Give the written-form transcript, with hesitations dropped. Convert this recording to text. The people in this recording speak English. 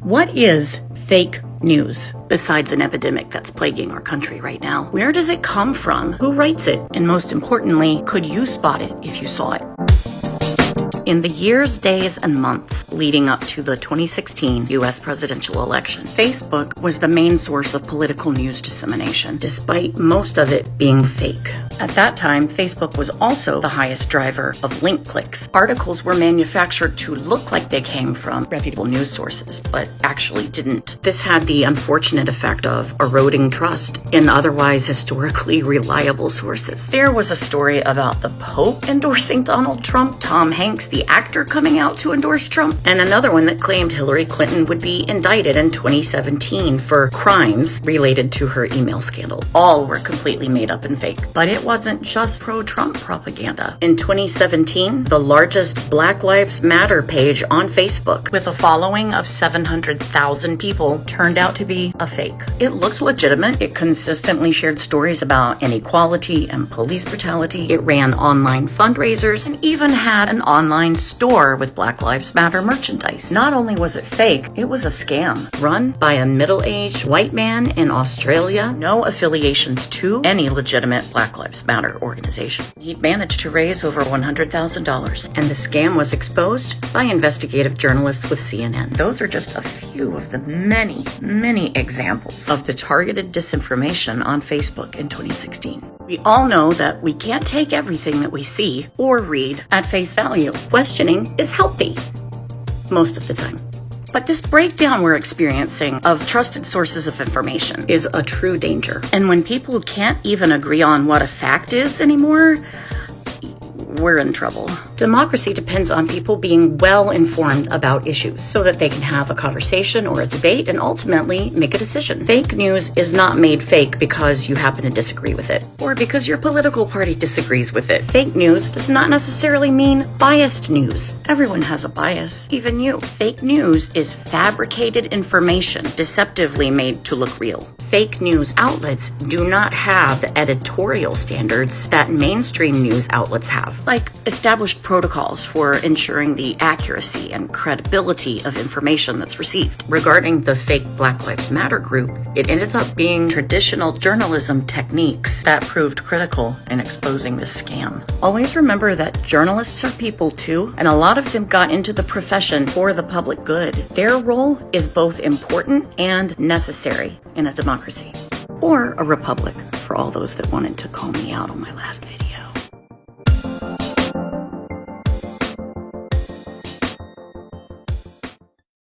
What is fake news? Besides an epidemic that's plaguing our country right now, where does it come from? Who writes it? And most importantly, could you spot it if you saw it? In the years, days, and months leading up to the 2016 U.S. presidential election, Facebook was the main source of political news dissemination, despite most of it being fake. At that time, Facebook was also the highest driver of link clicks. Articles were manufactured to look like they came from reputable news sources, but actually didn't. This had the unfortunate effect of eroding trust in otherwise historically reliable sources. There was a story about the Pope endorsing Donald Trump, Tom Hanks, the actor, coming out to endorse Trump, and another one that claimed Hillary Clinton would be indicted in 2017 for crimes related to her email scandal. All were completely made up and fake. But it wasn't just pro-Trump propaganda. In 2017, the largest Black Lives Matter page on Facebook, with a following of 700,000 people, turned out to be a fake. It looked legitimate. It consistently shared stories about inequality and police brutality. It ran online fundraisers and even had an online store with Black Lives Matter merchandise. Not only was it fake, it was a scam run by a middle-aged white man in Australia, no affiliations to any legitimate Black Lives Matter organization. He'd managed to raise over $100,000, and the scam was exposed by investigative journalists with CNN. Those are just a few of the many, many examples of the targeted disinformation on Facebook in 2016. We all know that we can't take everything that we see or read at face value. Questioning is healthy most of the time. But this breakdown we're experiencing of trusted sources of information is a true danger. And when people can't even agree on what a fact is anymore, we're in trouble. Democracy depends on people being well informed about issues so that they can have a conversation or a debate and ultimately make a decision. Fake news is not made fake because you happen to disagree with it or because your political party disagrees with it. Fake news does not necessarily mean biased news. Everyone has a bias, even you. Fake news is fabricated information deceptively made to look real. Fake news outlets do not have the editorial standards that mainstream news outlets have, like established protocols for ensuring the accuracy and credibility of information that's received. Regarding the fake Black Lives Matter group, it ended up being traditional journalism techniques that proved critical in exposing this scam. Always remember that journalists are people too, and a lot of them got into the profession for the public good. Their role is both important and necessary in a democracy, or a republic, for all those that wanted to call me out on my last video.